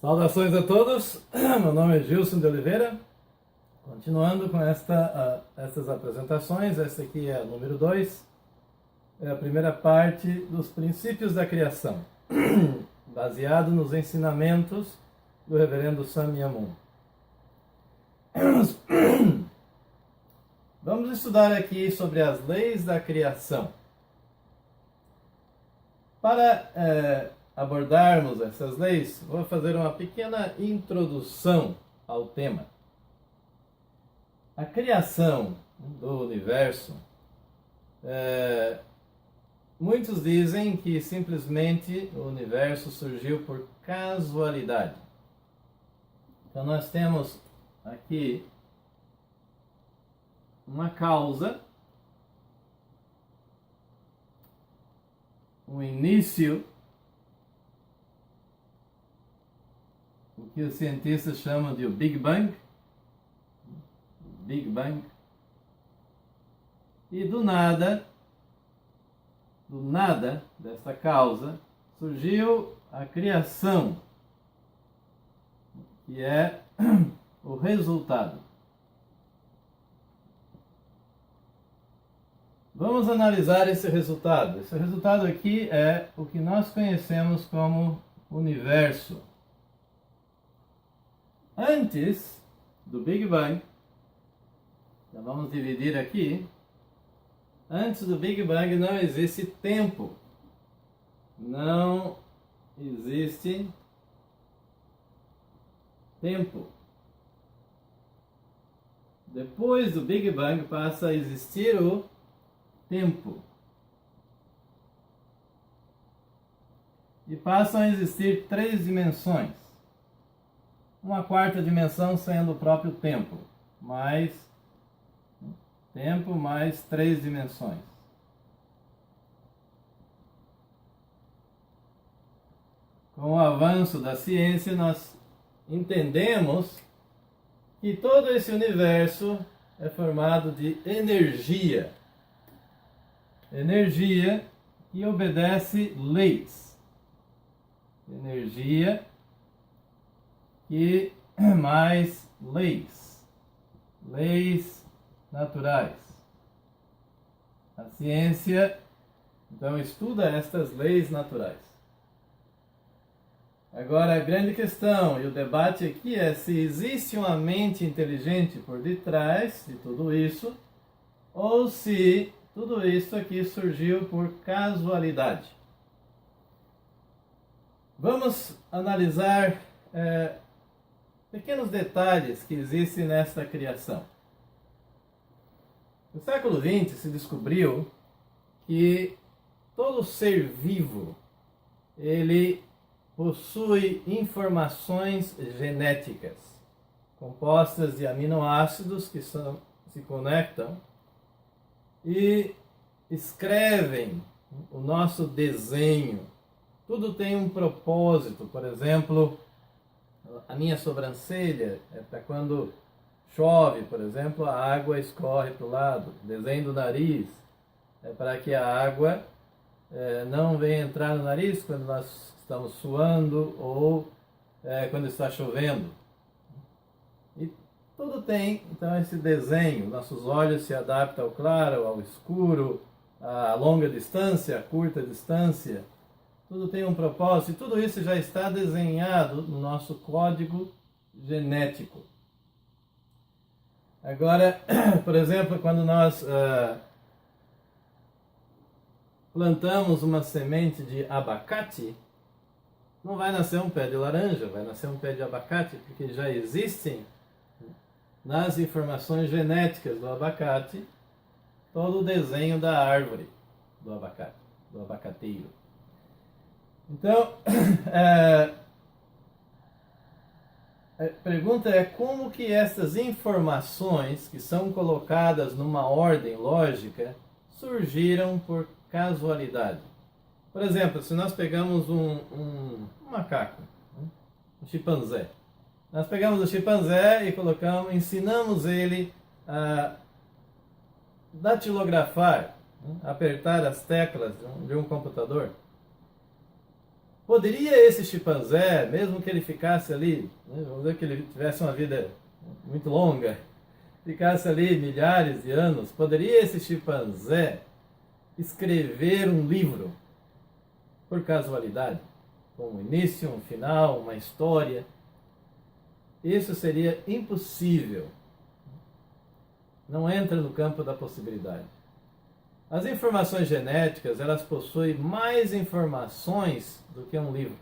Saudações a todos, meu nome é Gilson de Oliveira. Continuando com essas apresentações, essa aqui é a número 2, é a primeira parte dos princípios da criação, baseado nos ensinamentos do reverendo Samya Moon. Vamos estudar aqui sobre as leis da criação. Para abordarmos essas leis, vou fazer uma pequena introdução ao tema. A criação do universo, muitos dizem que simplesmente o universo surgiu por casualidade. Então nós temos aqui uma causa, um início, o que os cientistas chamam de Big Bang, e do nada dessa causa, surgiu a criação, que é o resultado. Vamos analisar esse resultado. Esse resultado aqui é o que nós conhecemos como universo. Antes do Big Bang, então vamos dividir aqui. Antes do Big Bang não existe tempo. Não existe tempo. Depois do Big Bang passa a existir o tempo. E passam a existir 3 dimensões. Uma quarta dimensão sendo o próprio tempo, mais 3 dimensões. Com o avanço da ciência, nós entendemos que todo esse universo é formado de energia. Energia que obedece leis. Energia que mais leis. Leis naturais. A ciência, então, estuda estas leis naturais. Agora, a grande questão e o debate aqui é se existe uma mente inteligente por detrás de tudo isso, ou se tudo isso aqui surgiu por casualidade. Vamos analisar pequenos detalhes que existem nesta criação. No século XX se descobriu que todo ser vivo ele possui informações genéticas compostas de aminoácidos que se conectam e escrevem o nosso desenho. Tudo tem um propósito. Por exemplo, a minha sobrancelha é para quando chove, por exemplo, a água escorre para o lado. O desenho do nariz é para que a água não venha entrar no nariz quando nós estamos suando ou quando está chovendo. E tudo tem, então, esse desenho. Nossos olhos se adaptam ao claro, ao escuro, à longa distância, à curta distância. Tudo tem um propósito e tudo isso já está desenhado no nosso código genético. Agora, por exemplo, quando nós plantamos uma semente de abacate, não vai nascer um pé de laranja, vai nascer um pé de abacate, porque já existem nas informações genéticas do abacate todo o desenho da árvore do abacate, do abacateiro. Então, a pergunta é como que essas informações que são colocadas numa ordem lógica surgiram por casualidade. Por exemplo, se nós pegamos um macaco, um chimpanzé. Nós pegamos o chimpanzé e ensinamos ele a datilografar, apertar as teclas de um computador. Poderia esse chimpanzé, mesmo que ele ficasse ali, né, vamos dizer que ele tivesse uma vida muito longa, ficasse ali milhares de anos, poderia esse chimpanzé escrever um livro por casualidade, com um início, um final, uma história? Isso seria impossível. Não entra no campo da possibilidade. As informações genéticas, elas possuem mais informações do que um livro,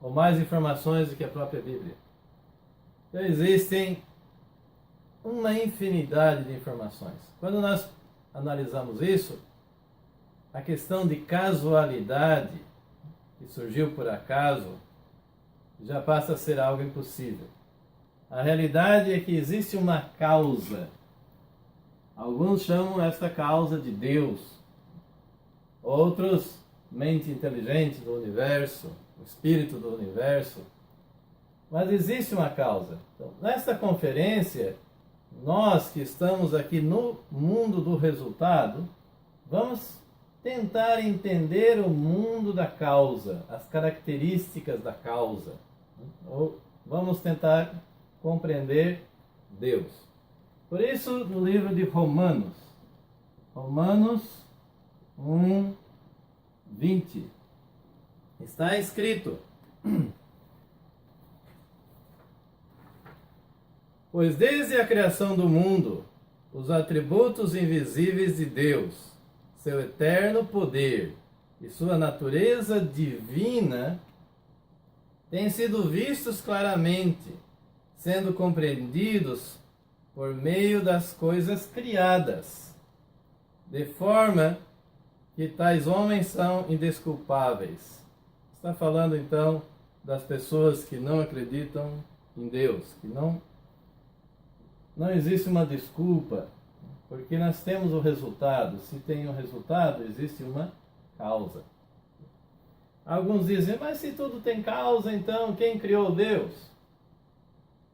ou mais informações do que a própria Bíblia. Então existem uma infinidade de informações. Quando nós analisamos isso, a questão de casualidade, que surgiu por acaso, já passa a ser algo impossível. A realidade é que existe uma causa. Alguns chamam esta causa de Deus. Outros, mente inteligente do universo, o espírito do universo. Mas existe uma causa. Então, nesta conferência, nós que estamos aqui no mundo do resultado, vamos tentar entender o mundo da causa, as características da causa. Ou vamos tentar compreender Deus. Por isso, no livro de Romanos 1:20, está escrito: pois desde a criação do mundo, os atributos invisíveis de Deus, seu eterno poder e sua natureza divina, têm sido vistos claramente, sendo compreendidos por meio das coisas criadas, de forma que tais homens são indesculpáveis. Está falando então das pessoas que não acreditam em Deus, que não existe uma desculpa, porque nós temos o resultado. Se tem um resultado, existe uma causa. Alguns dizem, mas se tudo tem causa, então quem criou Deus?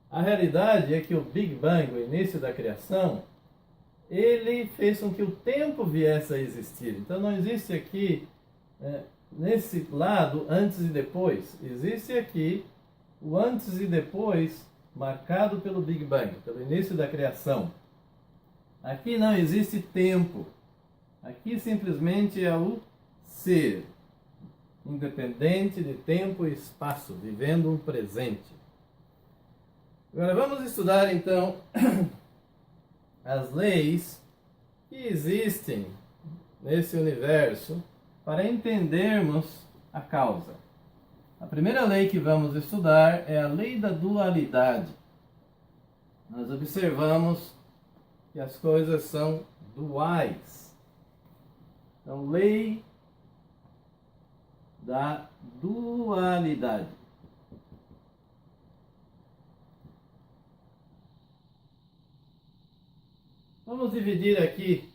A realidade é que o Big Bang, o início da criação, ele fez com que o tempo viesse a existir. Então não existe aqui, nesse lado, antes e depois. Existe aqui o antes e depois, marcado pelo Big Bang, pelo início da criação. Aqui não existe tempo. Aqui simplesmente é o ser, independente de tempo e espaço, vivendo um presente. Agora vamos estudar então as leis que existem nesse universo para entendermos a causa. A primeira lei que vamos estudar é a lei da dualidade. Nós observamos que as coisas são duais. Então, lei da dualidade. Vamos dividir aqui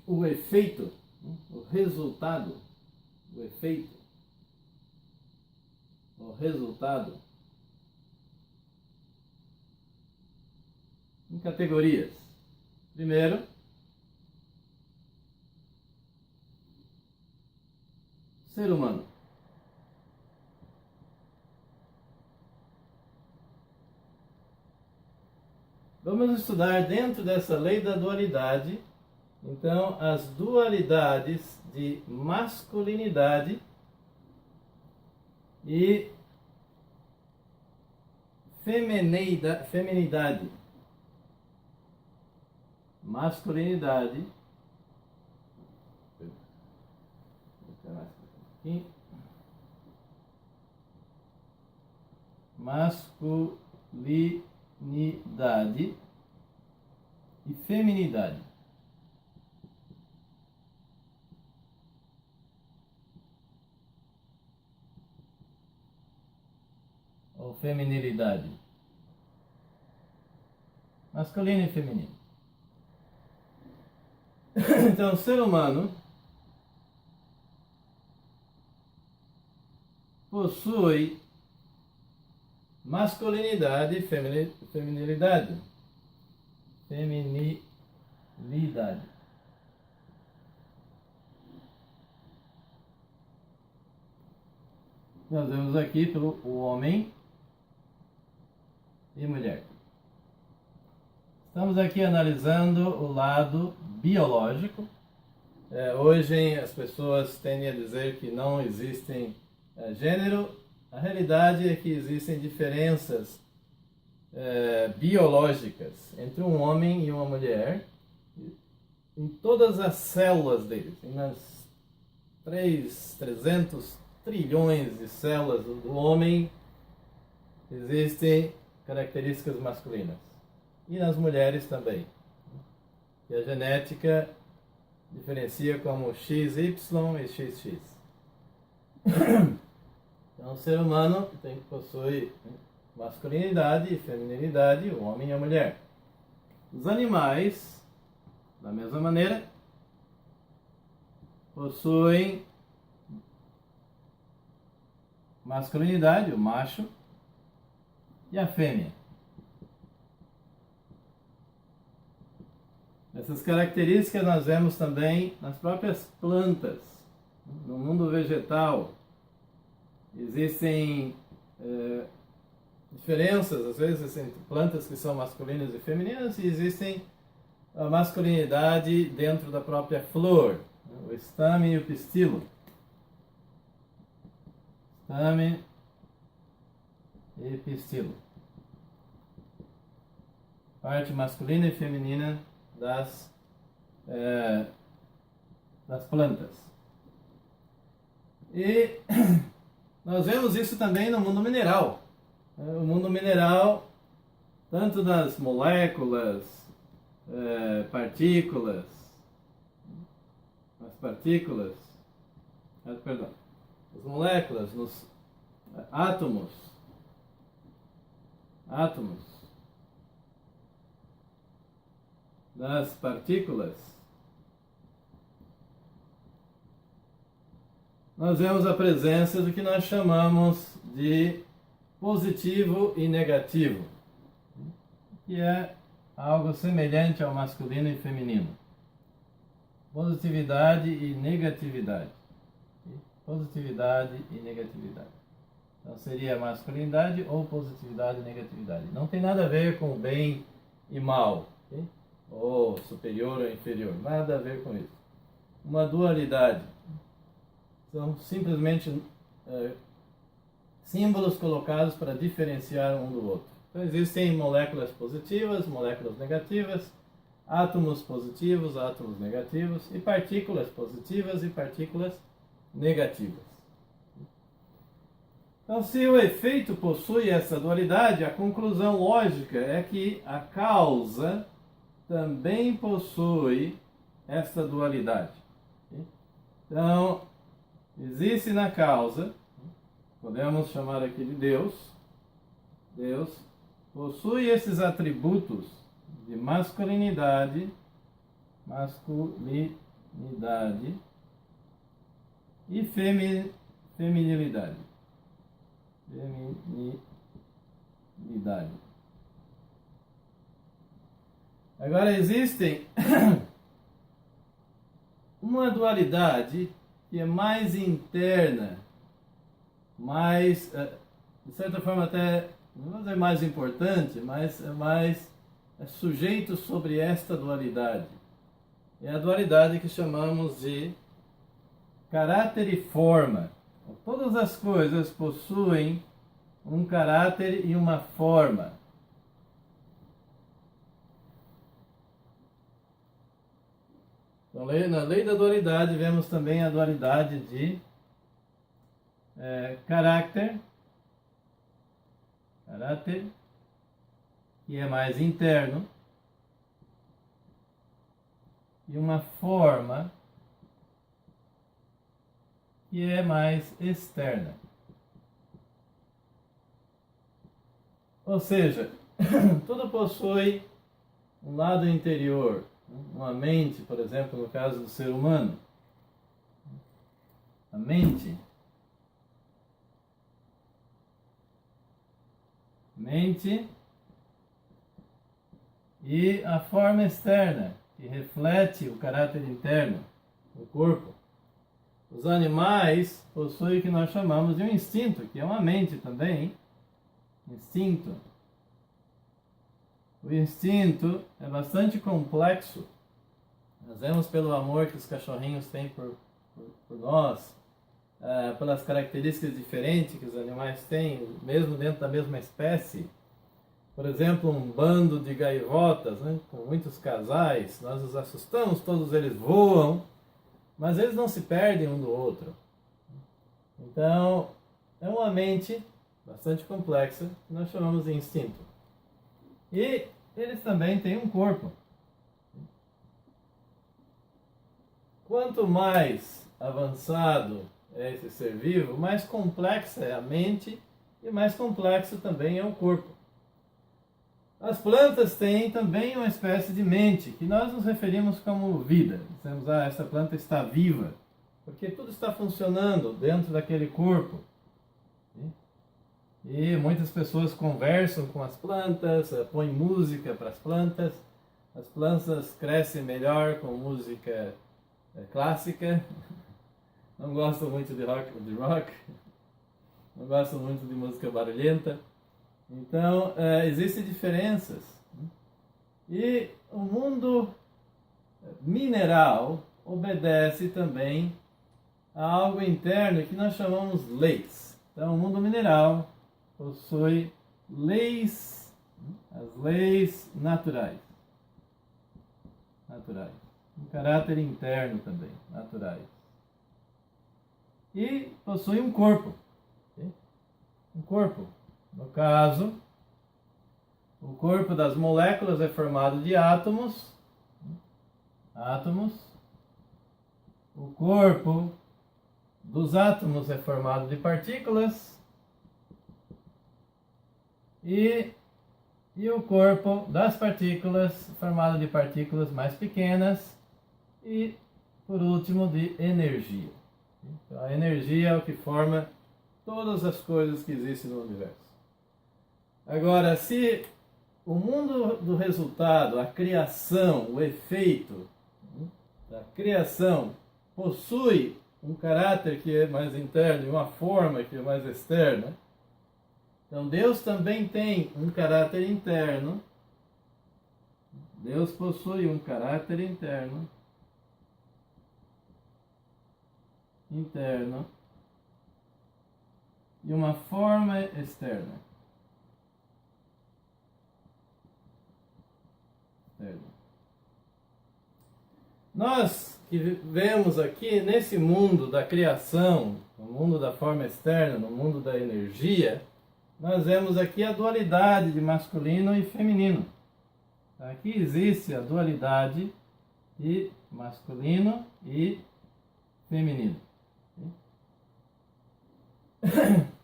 o efeito, o resultado, o efeito, o resultado, em categorias. Primeiro, ser humano. Vamos estudar dentro dessa lei da dualidade, então, as dualidades de masculinidade e feminidade. Masculinidade. Masculinidade e feminidade. Ou feminilidade. Masculino e feminino. Então, o ser humano possui masculinidade e feminilidade. Feminilidade. nós vemos aqui pelo homem e mulher. Estamos aqui analisando o lado biológico. Hoje as pessoas tendem a dizer que não existem gênero. A realidade é que existem diferenças biológicas entre um homem e uma mulher em todas as células deles, nas 300 trilhões de células do homem existem características masculinas e nas mulheres também. E a genética diferencia como XY e XX. Então, o ser humano possui masculinidade e feminilidade, o homem e a mulher. Os animais, da mesma maneira, possuem masculinidade, o macho, e a fêmea. Essas características nós vemos também nas próprias plantas. No mundo vegetal existem diferenças, às vezes, entre plantas que são masculinas e femininas, e existem a masculinidade dentro da própria flor, o estame e o pistilo. Estame e pistilo. Parte masculina e feminina das plantas. E nós vemos isso também no mundo mineral. O mundo mineral, tanto das moléculas, partículas, as moléculas, nos átomos, das partículas, nós vemos a presença do que nós chamamos de positivo e negativo, que é algo semelhante ao masculino e feminino. Positividade e negatividade. Positividade e negatividade. Então seria masculinidade ou positividade e negatividade. Não tem nada a ver com bem e mal, okay? Ou superior ou inferior. Nada a ver com isso. Uma dualidade. São simplesmente símbolos colocados para diferenciar um do outro. Então existem moléculas positivas, moléculas negativas, átomos positivos, átomos negativos, e partículas positivas e partículas negativas. Então, se o efeito possui essa dualidade, a conclusão lógica é que a causa também possui essa dualidade. Então, existe na causa, podemos chamar aqui de Deus. Deus possui esses atributos de masculinidade e feminilidade. Agora existe uma dualidade que é mais interna, mais, de certa forma até, não vou dizer mais importante, mas é mais sujeito sobre esta dualidade. É a dualidade que chamamos de caráter e forma. Todas as coisas possuem um caráter e uma forma. Então, na lei da dualidade, vemos também a dualidade de caráter, que é mais interno, e uma forma, que é mais externa. Ou seja, tudo possui um lado interior, uma mente, por exemplo, no caso do ser humano. A mente e a forma externa, que reflete o caráter interno, o corpo. Os animais possui o que nós chamamos de um instinto, que é uma mente também, hein? Instinto. O instinto é bastante complexo. Nós vemos pelo amor que os cachorrinhos têm por nós, pelas características diferentes que os animais têm, mesmo dentro da mesma espécie. Por exemplo, um bando de gaivotas, né, com muitos casais, nós os assustamos, todos eles voam, mas eles não se perdem um do outro. Então, é uma mente bastante complexa, que nós chamamos de instinto. E eles também têm um corpo. Quanto mais avançado é esse ser vivo, mais complexa é a mente e mais complexo também é o corpo. As plantas têm também uma espécie de mente, que nós nos referimos como vida. Dizemos, essa planta está viva, porque tudo está funcionando dentro daquele corpo. E muitas pessoas conversam com as plantas, põem música para as plantas crescem melhor com música clássica, não gostam muito de rock, não gostam muito de música barulhenta. Então, existem diferenças. E o mundo mineral obedece também a algo interno que nós chamamos leis. Então, o mundo mineral possui leis, as leis naturais. Um caráter interno também, naturais. E possui um corpo. Okay? Um corpo. No caso, o corpo das moléculas é formado de átomos. O corpo dos átomos é formado de partículas. E o corpo das partículas formado de partículas mais pequenas. E, por último, de energia. Então, a energia é o que forma todas as coisas que existem no universo. Agora, se o mundo do resultado, a criação, o efeito da criação possui um caráter que é mais interno e uma forma que é mais externa, então Deus também tem um caráter interno. Deus possui um caráter interno e uma forma externa. Nós que vivemos aqui nesse mundo da criação, no mundo da forma externa, no mundo da energia, nós vemos aqui a dualidade de masculino e feminino. Aqui existe a dualidade de masculino e feminino.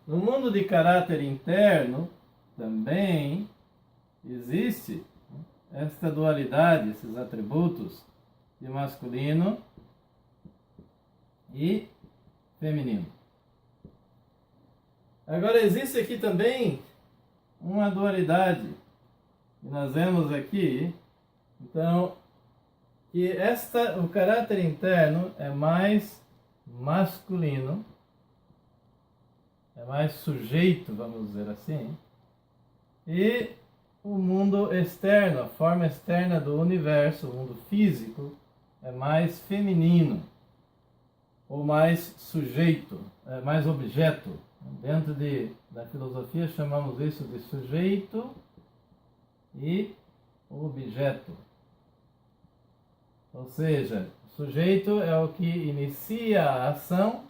No mundo de caráter interno também existe esta dualidade, esses atributos de masculino e feminino. Agora existe aqui também uma dualidade que nós vemos aqui, então, que o caráter interno é mais masculino, é mais sujeito, vamos dizer assim, e o mundo externo, a forma externa do universo, o mundo físico, é mais feminino, ou mais sujeito, é mais objeto. Dentro da filosofia chamamos isso de sujeito e objeto. Ou seja, o sujeito é o que inicia a ação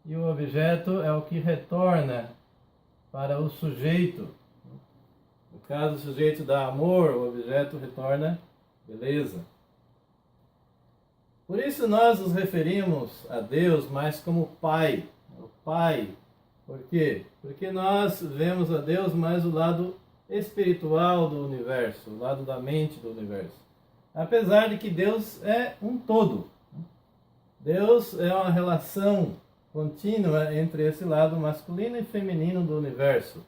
e o objeto é o que retorna para o sujeito. No caso, o sujeito dá amor, o objeto retorna beleza. Por isso nós nos referimos a Deus mais como Pai. O Pai. Por quê? Porque nós vemos a Deus mais o lado espiritual do universo, o lado da mente do universo. Apesar de que Deus é um todo. Deus é uma relação contínua entre esse lado masculino e feminino do universo,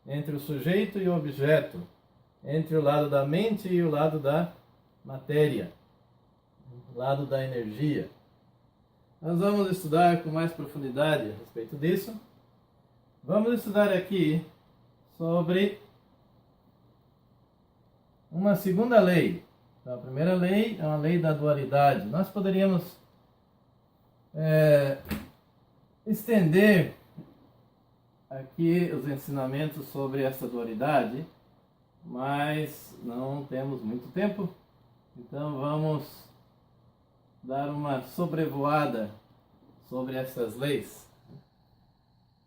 entre o sujeito e o objeto, entre o lado da mente e o lado da matéria, o lado da energia. nós vamos estudar com mais profundidade a respeito disso. Vamos estudar aqui sobre uma segunda lei. Então, a primeira lei é uma lei da dualidade. Nós poderíamos estender aqui os ensinamentos sobre essa dualidade, mas não temos muito tempo, então vamos dar uma sobrevoada sobre essas leis.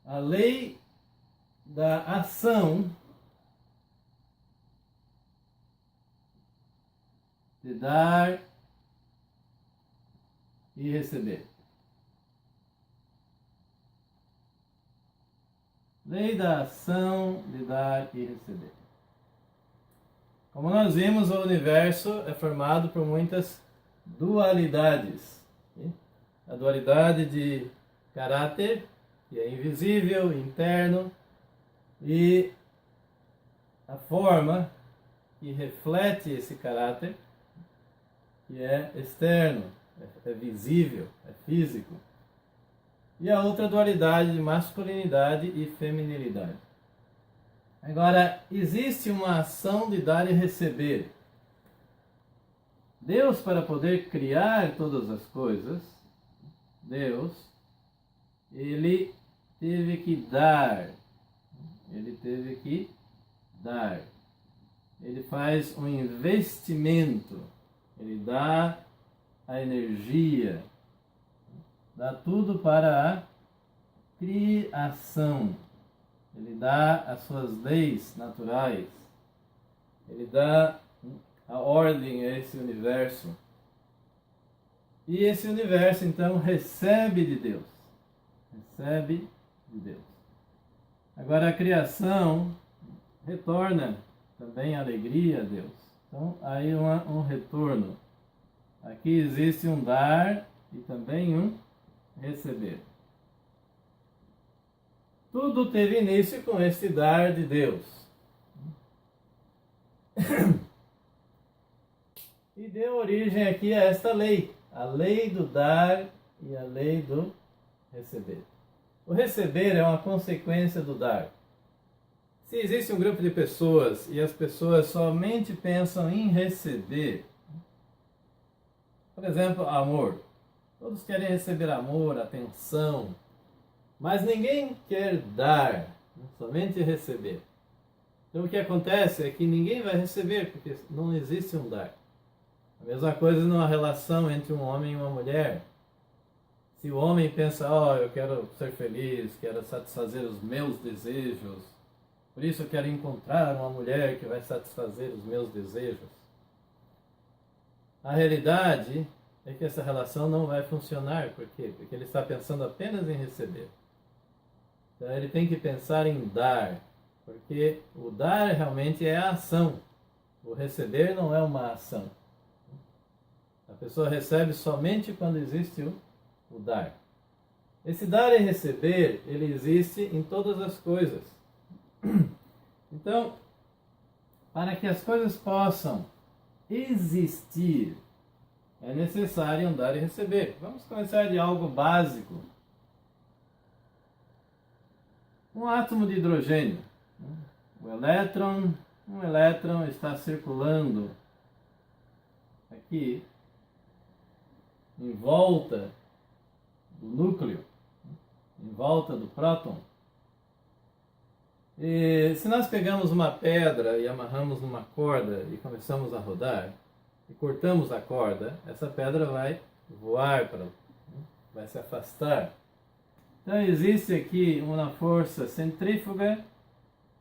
A lei da ação de dar e receber. Lei da ação de dar e receber. Como nós vimos, o universo é formado por muitas dualidades. A dualidade de caráter, que é invisível, interno, e a forma que reflete esse caráter, que é externo, é visível, é físico. E a outra dualidade de masculinidade e feminilidade. Agora, existe uma ação de dar e receber. Deus, para poder criar todas as coisas, Ele teve que dar. Ele faz um investimento. Ele dá a energia. Dá tudo para a criação. Ele dá as suas leis naturais. Ele dá a ordem a esse universo. E esse universo, então, recebe de Deus. Recebe de Deus. Agora, a criação retorna também a alegria a Deus. Então, aí um retorno. Aqui existe um dar e também um receber. Tudo teve início com esse dar de Deus. E deu origem aqui a esta lei. A lei do dar e a lei do receber. O receber é uma consequência do dar. Se existe um grupo de pessoas e as pessoas somente pensam em receber, por exemplo, amor. Todos querem receber amor, atenção, mas ninguém quer dar, somente receber. Então o que acontece é que ninguém vai receber, porque não existe um dar. A mesma coisa numa relação entre um homem e uma mulher. Se o homem pensa, eu quero ser feliz, quero satisfazer os meus desejos, por isso eu quero encontrar uma mulher que vai satisfazer os meus desejos. A realidade é que essa relação não vai funcionar. Por quê? Porque ele está pensando apenas em receber. Então ele tem que pensar em dar, porque o dar realmente é a ação. O receber não é uma ação. A pessoa recebe somente quando existe o dar. Esse dar e receber, ele existe em todas as coisas. Então, para que as coisas possam existir, é necessário um dar e receber. Vamos começar de algo básico. Um átomo de hidrogênio. Um elétron está circulando aqui em volta do núcleo, em volta do próton. E se nós pegamos uma pedra e amarramos numa corda e começamos a rodar, e cortamos a corda, essa pedra vai voar, vai se afastar. Então existe aqui uma força centrífuga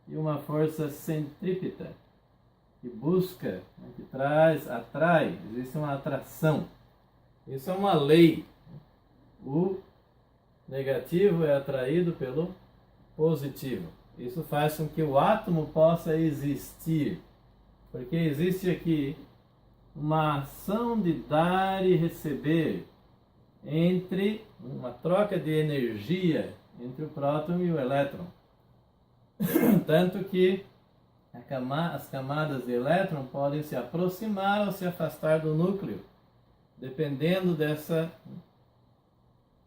e uma força centrípeta, que busca, que atrai, existe uma atração. Isso é uma lei. O negativo é atraído pelo positivo. Isso faz com que o átomo possa existir, porque existe aqui uma ação de dar e receber, entre uma troca de energia entre o próton e o elétron. Tanto que as camadas de elétron podem se aproximar ou se afastar do núcleo, dependendo dessa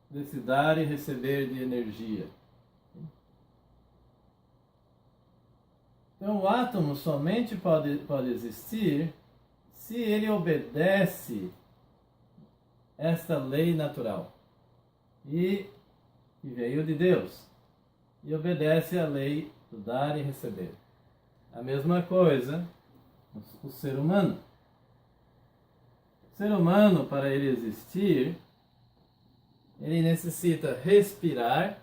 desse dar e receber de energia. Então o átomo somente pode existir se ele obedece esta lei natural e que veio de Deus e obedece à lei do dar e receber. A mesma coisa o ser humano. O ser humano, para ele existir, ele necessita respirar,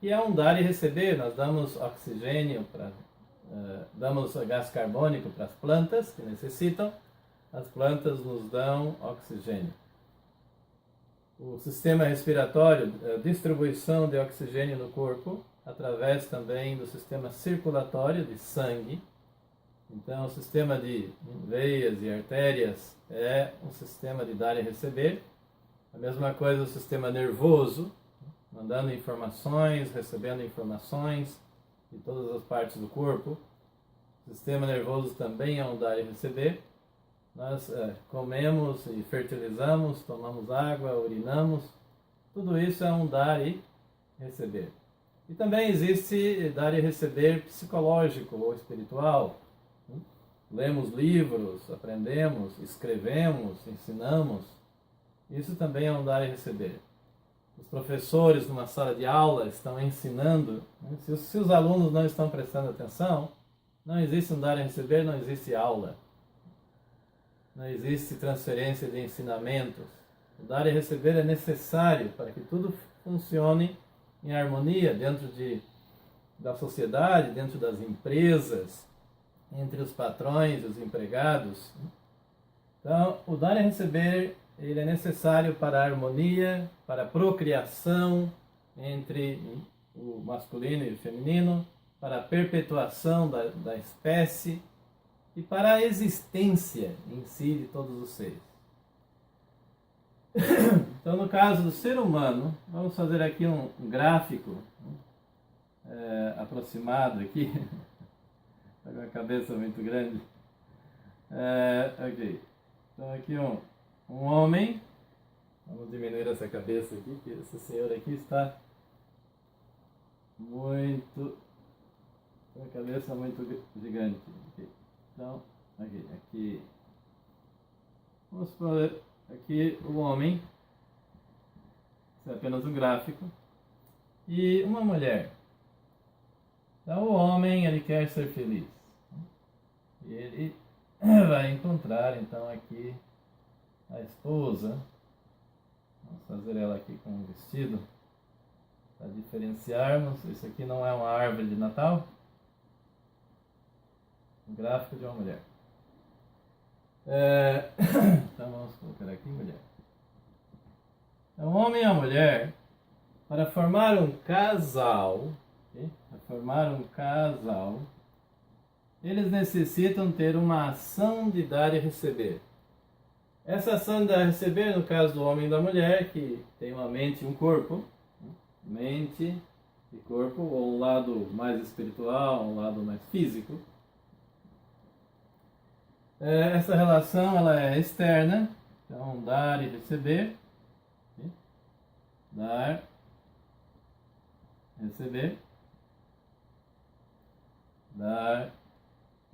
que é um dar e receber. Nós damos oxigênio, damos gás carbônico para as plantas que necessitam, as plantas nos dão oxigênio. O sistema respiratório, a distribuição de oxigênio no corpo, através também do sistema circulatório de sangue. Então, o sistema de veias e artérias é um sistema de dar e receber. A mesma coisa o sistema nervoso, mandando informações, recebendo informações de todas as partes do corpo. O sistema nervoso também é um dar e receber. Nós comemos e fertilizamos, tomamos água, urinamos. Tudo isso é um dar e receber. E também existe dar e receber psicológico ou espiritual. Lemos livros, aprendemos, escrevemos, ensinamos. Isso também é um dar e receber. Os professores numa sala de aula estão ensinando. Se os alunos não estão prestando atenção, não existe um dar e receber, não existe aula. Não existe transferência de ensinamentos. O dar e receber é necessário para que tudo funcione em harmonia dentro da sociedade, dentro das empresas, entre os patrões e os empregados. Então, o dar e receber, ele é necessário para a harmonia, para a procriação entre o masculino e o feminino, para a perpetuação da espécie e para a existência em si de todos os seres. Então, no caso do ser humano, vamos fazer aqui um gráfico aproximado aqui. Está com a cabeça muito grande. Ok. Então, aqui um homem. Vamos diminuir essa cabeça aqui, que esse senhor aqui está muito... com a cabeça muito gigante. Okay. Então, aqui. Vamos fazer aqui o homem. Isso é apenas um gráfico. E uma mulher. Então, o homem, ele quer ser feliz. E ele vai encontrar, então, aqui a esposa. Vamos fazer ela aqui com um vestido para diferenciarmos. Isso aqui não é uma árvore de Natal. Um gráfico de uma mulher. Então, vamos colocar aqui mulher. Então, o homem e a mulher, para formar um casal, eles necessitam ter uma ação de dar e receber. Essa ação de dar e receber, no caso do homem e da mulher, que tem uma mente e um corpo, mente e corpo, ou um lado mais espiritual, um lado mais físico. Essa relação ela é externa, então dar e receber. Dar, receber. Dar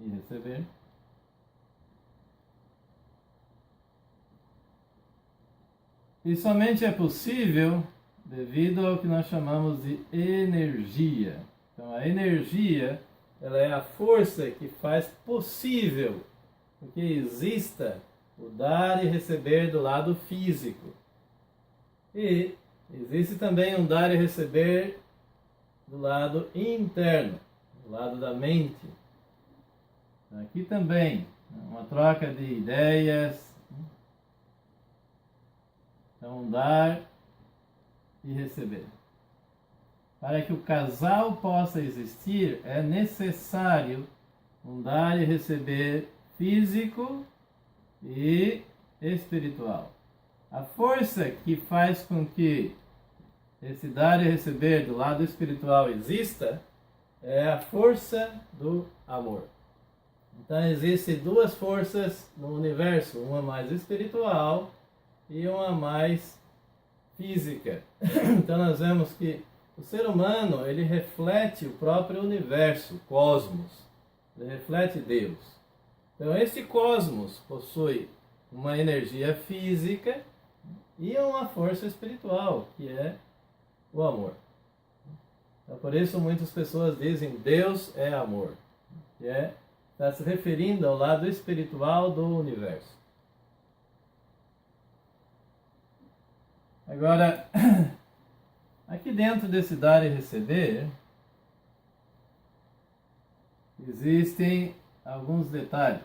e receber. E somente é possível devido ao que nós chamamos de energia. Então a energia, ela é a força que faz possível que exista o dar e receber do lado físico. E existe também um dar e receber do lado interno, do lado da mente. Aqui também, uma troca de ideias. Então, dar e receber. Para que o casal possa existir, é necessário um dar e receber físico e espiritual. A força que faz com que esse dar e receber do lado espiritual exista é a força do amor. Então existem duas forças no universo, uma mais espiritual e uma mais física. Então nós vemos que o ser humano, ele reflete o próprio universo, o cosmos. Ele reflete Deus. Então esse cosmos possui uma energia física e uma força espiritual, que é o amor. Então, por isso muitas pessoas dizem Deus é amor. Que está se referindo ao lado espiritual do universo. Agora, aqui dentro desse dar e receber, existem alguns detalhes.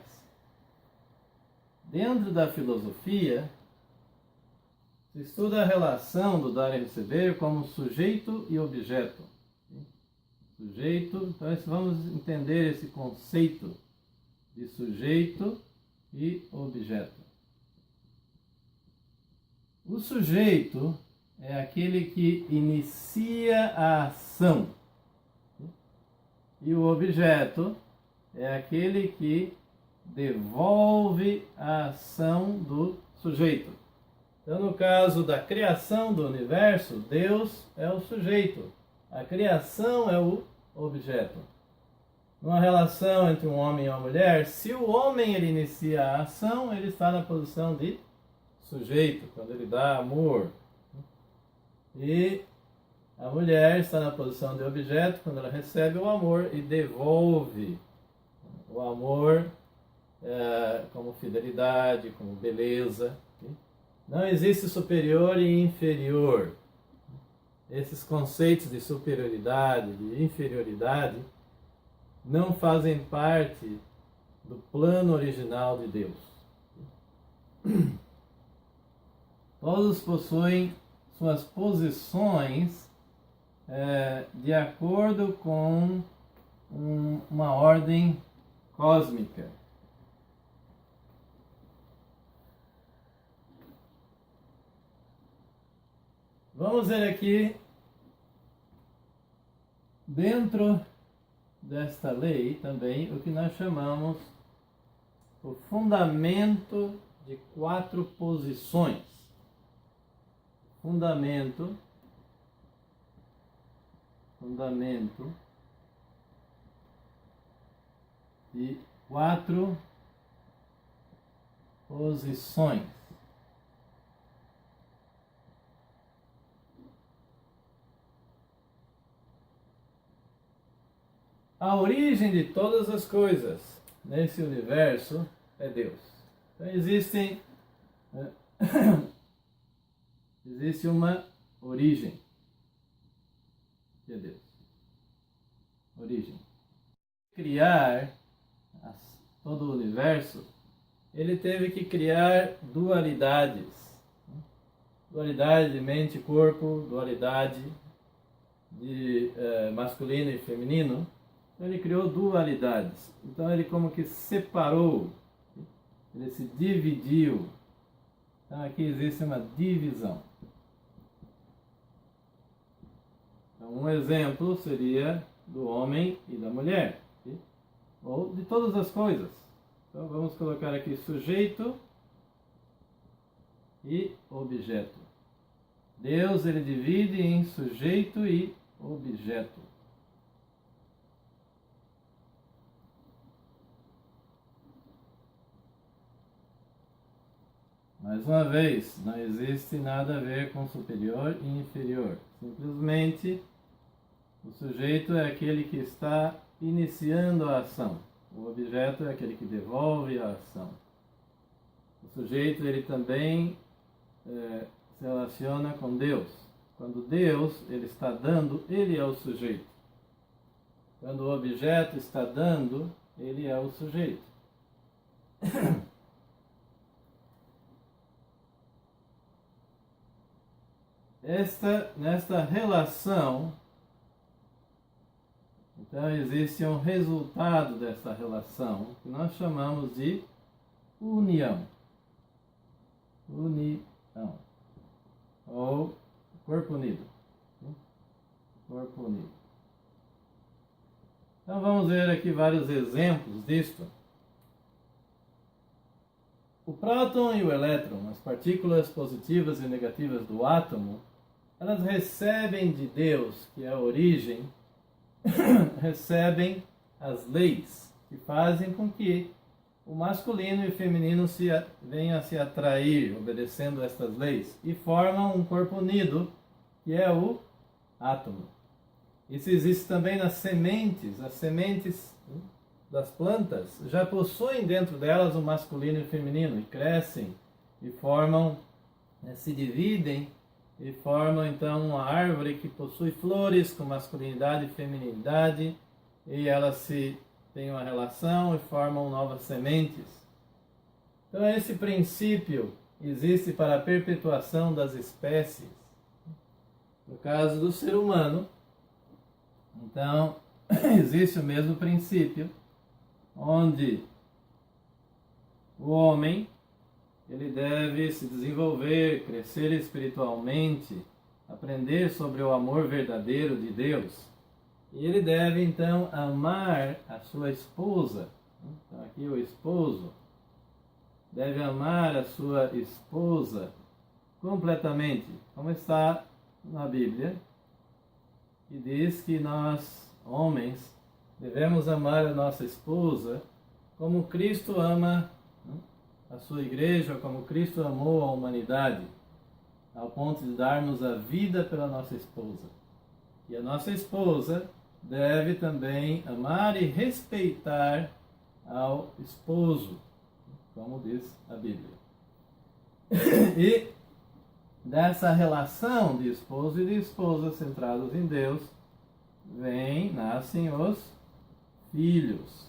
Dentro da filosofia, se estuda a relação do dar e receber como sujeito e objeto. Sujeito, então vamos entender esse conceito de sujeito e objeto. O sujeito é aquele que inicia a ação. E o objeto é aquele que devolve a ação do sujeito. Então, no caso da criação do universo, Deus é o sujeito. A criação é o objeto. Numa relação entre um homem e uma mulher, se o homem ele inicia a ação, ele está na posição de sujeito, quando ele dá amor. E a mulher está na posição de objeto, quando ela recebe o amor e devolve o amor como fidelidade, como beleza. Não existe superior e inferior. Esses conceitos de superioridade, de inferioridade, não fazem parte do plano original de Deus. Todos possuem suas posições de acordo com uma ordem cósmica. Vamos ver aqui, dentro desta lei também, o que nós chamamos o fundamento de 4 posições. Fundamento de 4 posições. A origem de todas as coisas nesse universo é Deus. Então existe uma origem, que é Deus. Origem. Criar todo o universo, ele teve que criar dualidades. Dualidade de mente e corpo, dualidade de masculino e feminino. Ele criou dualidades. Então ele como que separou, ele se dividiu. Então aqui existe uma divisão. Então, um exemplo seria do homem e da mulher, ou de todas as coisas. Então vamos colocar aqui sujeito e objeto. Deus ele divide em sujeito e objeto. Mais uma vez, não existe nada a ver com superior e inferior. Simplesmente, o sujeito é aquele que está iniciando a ação. O objeto é aquele que devolve a ação. O sujeito, ele também se relaciona com Deus. Quando Deus ele está dando, ele é o sujeito. Quando o objeto está dando, ele é o sujeito. Nesta relação, então existe um resultado dessa relação que nós chamamos de união. União. Ou corpo unido. Corpo unido. Então vamos ver aqui vários exemplos disto. O próton e o elétron, as partículas positivas e negativas do átomo, elas recebem de Deus, que é a origem, recebem as leis que fazem com que o masculino e o feminino venham a se atrair, obedecendo estas leis, e formam um corpo unido, que é o átomo. Isso existe também nas sementes. As sementes das plantas já possuem dentro delas o masculino e o feminino, e crescem, e formam, se dividem, e formam então uma árvore que possui flores com masculinidade e feminilidade, e elas se têm uma relação e formam novas sementes. Então esse princípio existe para a perpetuação das espécies. No caso do ser humano, então existe o mesmo princípio, onde o homem ele deve se desenvolver, crescer espiritualmente, aprender sobre o amor verdadeiro de Deus. E ele deve então amar a sua esposa. Então aqui o esposo deve amar a sua esposa completamente, como está na Bíblia, que diz que nós, homens, devemos amar a nossa esposa como Cristo ama a sua igreja, como Cristo amou a humanidade, ao ponto de darmos a vida pela nossa esposa. E a nossa esposa deve também amar e respeitar ao esposo, como diz a Bíblia. E dessa relação de esposo e de esposa centrados em Deus, nascem os filhos.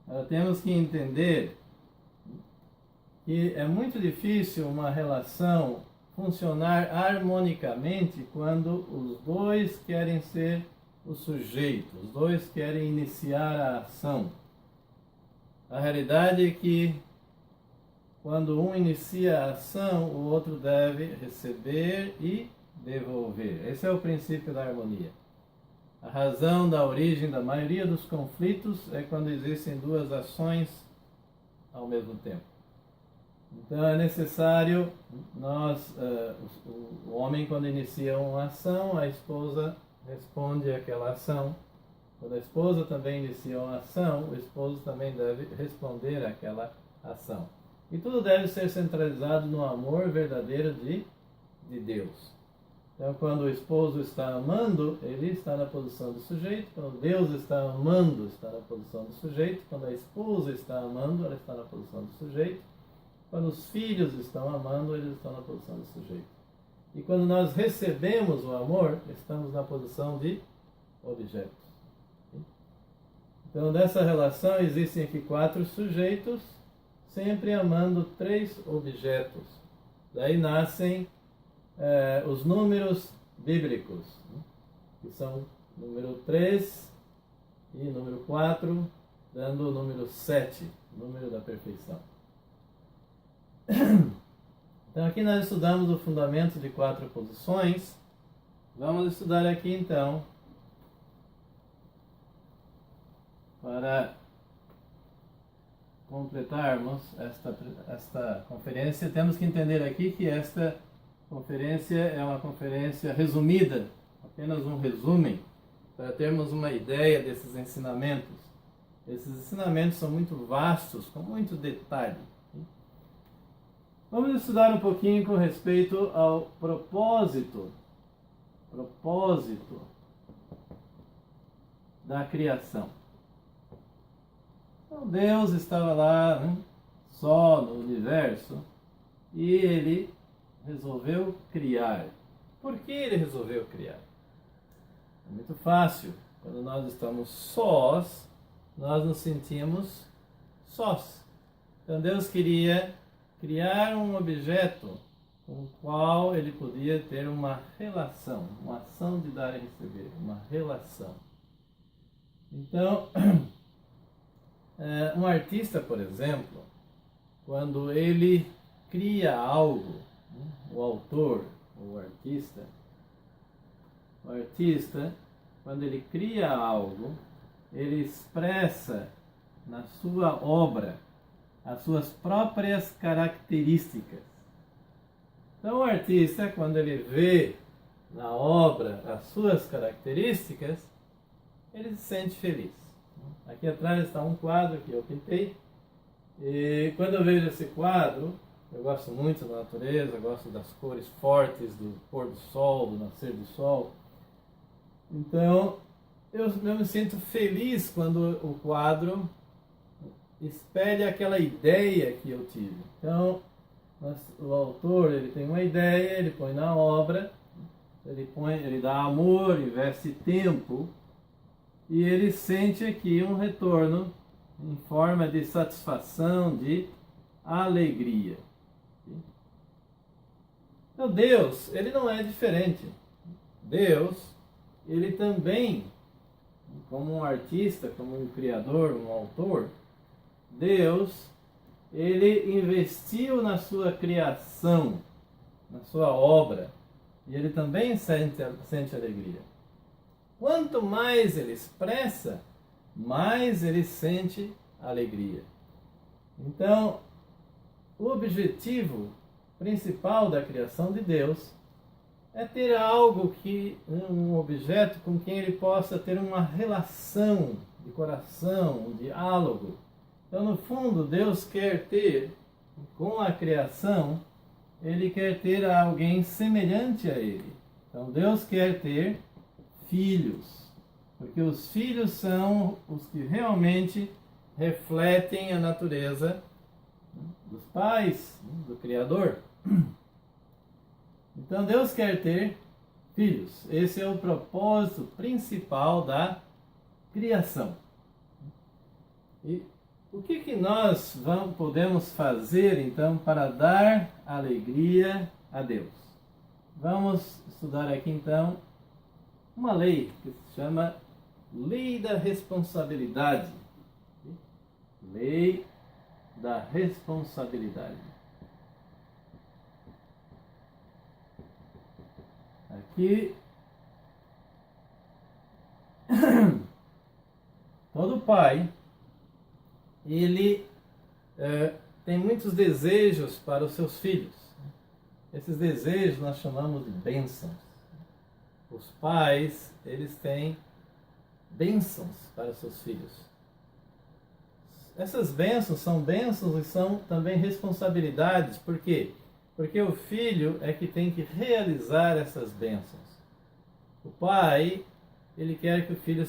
Agora temos que entender que é muito difícil uma relação funcionar harmonicamente quando os dois querem ser o sujeito, os dois querem iniciar a ação. A realidade é que quando um inicia a ação, o outro deve receber e devolver. Esse é o princípio da harmonia. A razão da origem da maioria dos conflitos é quando existem duas ações ao mesmo tempo. Então é necessário o homem, quando inicia uma ação, a esposa responde àquela ação. Quando a esposa também inicia uma ação, o esposo também deve responder àquela ação. E tudo deve ser centralizado no amor verdadeiro de Deus. Então, quando o esposo está amando, ele está na posição do sujeito. Quando Deus está amando, está na posição do sujeito. Quando a esposa está amando, ela está na posição do sujeito. Quando os filhos estão amando, eles estão na posição do sujeito. E quando nós recebemos o amor, estamos na posição de objetos. Então, dessa relação, existem aqui 4 sujeitos, sempre amando 3 objetos. Daí nascem os números bíblicos, que são número 3 e número 4, dando o número 7, número da perfeição. Então aqui nós estudamos o fundamento de 4 posições. Vamos estudar aqui então, para completarmos esta conferência, temos que entender aqui que esta conferência é uma conferência resumida, apenas um resumo, para termos uma ideia desses ensinamentos. Esses ensinamentos são muito vastos, com muito detalhe. Vamos estudar um pouquinho com respeito ao propósito da criação. Então, Deus estava lá, só no universo, e Ele resolveu criar. Por que Ele resolveu criar? É muito fácil. Quando nós estamos sós, nós nos sentimos sós. Então Deus queria criar um objeto com o qual Ele podia ter uma relação, uma ação de dar e receber, uma relação. Então, um artista, por exemplo, quando ele cria algo, o autor, o artista, quando ele cria algo, ele expressa na sua obra as suas próprias características. Então o artista, quando ele vê na obra as suas características, ele se sente feliz. Aqui atrás está um quadro que eu pintei, e quando eu vejo esse quadro, eu gosto muito da natureza, gosto das cores fortes do pôr do sol, do nascer do sol. Então, eu me sinto feliz quando o quadro espelha aquela ideia que eu tive. Então, o autor, ele tem uma ideia, ele põe na obra, ele dá amor, investe tempo, e ele sente aqui um retorno em forma de satisfação, de alegria. Então Deus, ele não é diferente. Deus, ele também, como um artista, como um criador, um autor, Deus, ele investiu na sua criação, na sua obra, e ele também sente alegria. Quanto mais ele expressa, mais ele sente alegria. Então, o objetivo principal da criação de Deus é ter algo um objeto com quem ele possa ter uma relação de coração, um diálogo. Então, no fundo, Deus quer ter, com a criação, ele quer ter alguém semelhante a ele. Então, Deus quer ter filhos, porque os filhos são os que realmente refletem a natureza dos pais, do Criador. Então Deus quer ter filhos. Esse é o propósito principal da criação. E o que nós podemos fazer então para dar alegria a Deus? Vamos estudar aqui então uma lei que se chama Lei da Responsabilidade. Lei da Responsabilidade. Aqui, todo pai, ele tem muitos desejos para os seus filhos. Esses desejos nós chamamos de bênçãos. Os pais, eles têm bênçãos para os seus filhos. Essas bênçãos e são também responsabilidades. Por quê? Porque o filho é que tem que realizar essas bênçãos. O pai, ele quer que o filho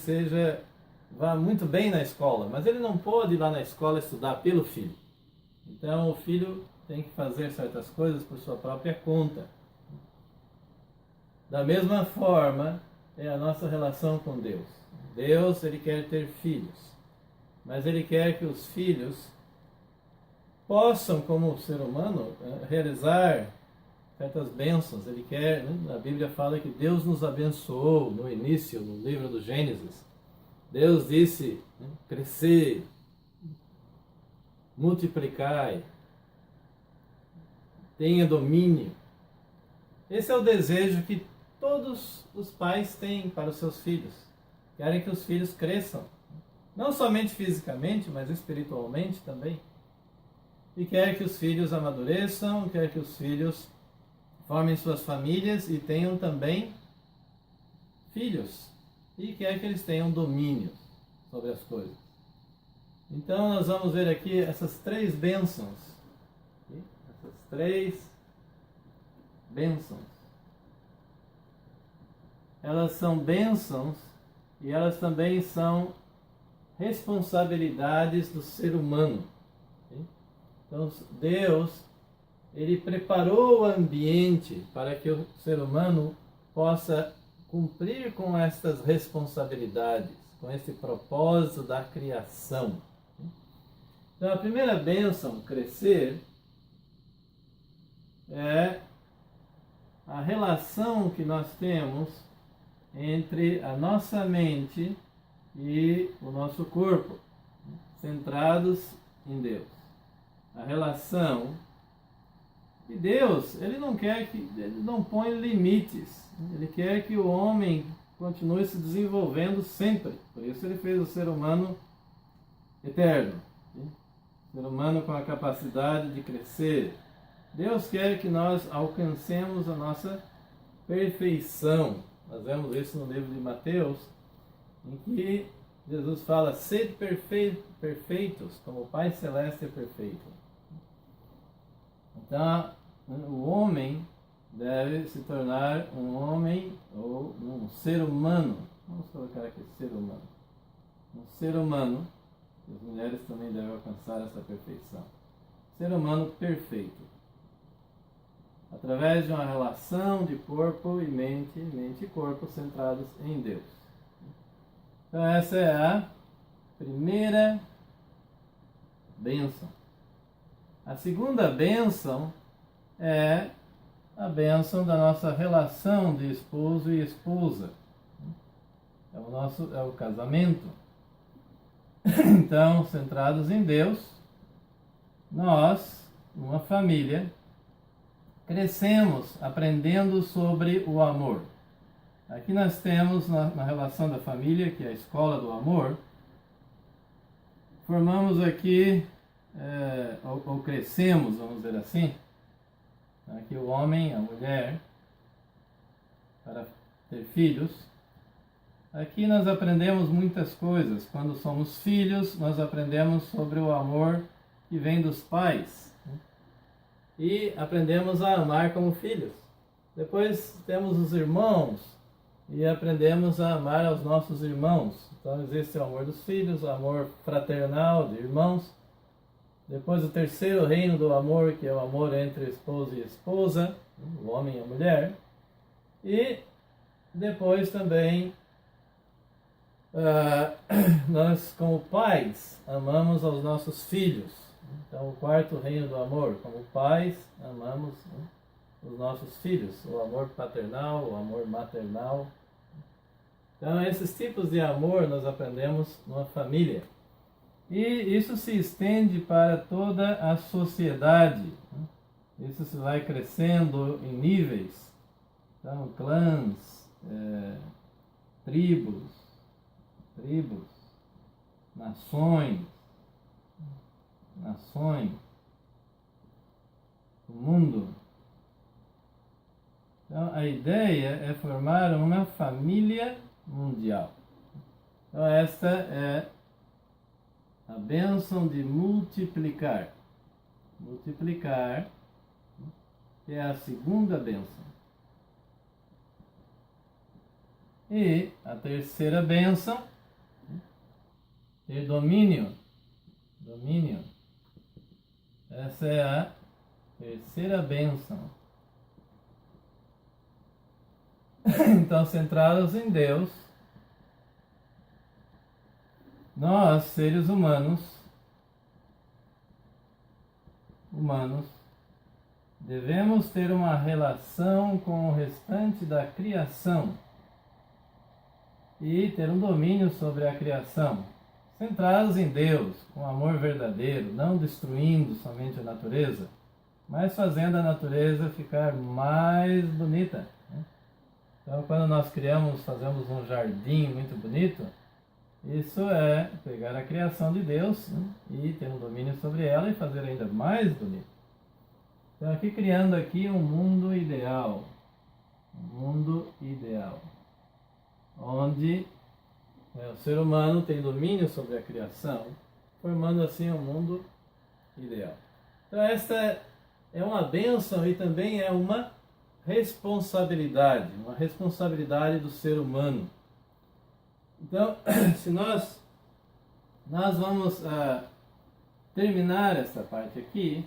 vá muito bem na escola, mas ele não pode ir lá na escola estudar pelo filho. Então o filho tem que fazer certas coisas por sua própria conta. Da mesma forma é a nossa relação com Deus. Deus, ele quer ter filhos, mas ele quer que os filhos possam, como ser humano, realizar certas bênçãos. Ele quer, a Bíblia fala que Deus nos abençoou no início, no livro do Gênesis. Deus disse, crescer, multiplicai, tenha domínio. Esse é o desejo que todos os pais têm para os seus filhos. Querem que os filhos cresçam, não somente fisicamente, mas espiritualmente também. E quer que os filhos amadureçam, quer que os filhos formem suas famílias e tenham também filhos. E quer que eles tenham domínio sobre as coisas. Então nós vamos ver aqui essas três bênçãos. Essas três bênçãos. Elas são bênçãos e elas também são responsabilidades do ser humano. Então Deus, ele preparou o ambiente para que o ser humano possa cumprir com estas responsabilidades, com esse propósito da criação. Então a primeira bênção, crescer, é a relação que nós temos entre a nossa mente e o nosso corpo, centrados em Deus. A relação de Deus, ele não põe limites. Ele quer que o homem continue se desenvolvendo sempre. Por isso ele fez o ser humano eterno. O ser humano com a capacidade de crescer, Deus quer que nós alcancemos a nossa perfeição. Nós vemos isso no livro de Mateus, em que Jesus fala: sede perfeitos, como o Pai Celeste é perfeito. Então, o homem deve se tornar um homem ou um ser humano. Vamos colocar aqui ser humano. Um ser humano, as mulheres também devem alcançar essa perfeição. Ser humano perfeito. Através de uma relação de corpo e mente e corpo centrados em Deus. Então essa é a primeira bênção. A segunda bênção é a bênção da nossa relação de esposo e esposa. É o casamento. Então, centrados em Deus, nós, uma família, crescemos aprendendo sobre o amor. Aqui nós temos, na relação da família, que é a escola do amor, formamos aqui, ou crescemos, vamos dizer assim, aqui o homem, a mulher, para ter filhos. Aqui nós aprendemos muitas coisas. Quando somos filhos, nós aprendemos sobre o amor que vem dos pais. E aprendemos a amar como filhos. Depois temos os irmãos e aprendemos a amar aos nossos irmãos. Então existe o amor dos filhos, o amor fraternal de irmãos. Depois o terceiro reino do amor, que é o amor entre esposo e esposa, o homem e a mulher. E depois também nós, como pais, amamos aos nossos filhos. Então, o quarto reino do amor, como pais, amamos os nossos filhos. O amor paternal, o amor maternal. Então, esses tipos de amor nós aprendemos numa família. E isso se estende para toda a sociedade. Isso se vai crescendo em níveis. Então, clãs, tribos, nações, o mundo. Então, a ideia é formar uma família mundial. Então, esta é a bênção de multiplicar. Multiplicar, que é a segunda bênção. E a terceira bênção, ter domínio. Essa é a terceira bênção. Então, centrados em Deus, nós, seres humanos, devemos ter uma relação com o restante da criação e ter um domínio sobre a criação, centrados em Deus, com amor verdadeiro, não destruindo somente a natureza, mas fazendo a natureza ficar mais bonita. Então, quando nós fazemos um jardim muito bonito, isso é pegar a criação de Deus e ter um domínio sobre ela e fazer ainda mais bonito. Então, aqui criando aqui um mundo ideal, onde o ser humano tem domínio sobre a criação, formando assim um mundo ideal. Então, esta é uma bênção e também é uma responsabilidade do ser humano. Então, se nós vamos terminar esta parte aqui,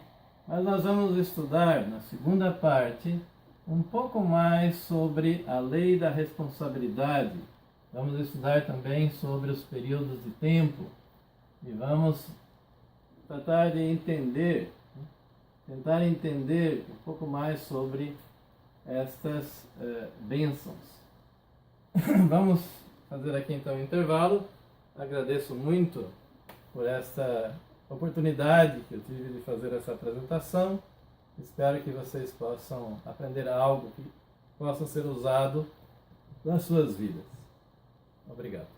mas nós vamos estudar na segunda parte um pouco mais sobre a lei da responsabilidade. Vamos estudar também sobre os períodos de tempo e vamos tentar entender um pouco mais sobre estas bênçãos. Vamos fazer aqui então um intervalo. Agradeço muito por esta oportunidade que eu tive de fazer essa apresentação. Espero que vocês possam aprender algo que possa ser usado nas suas vidas. Obrigado.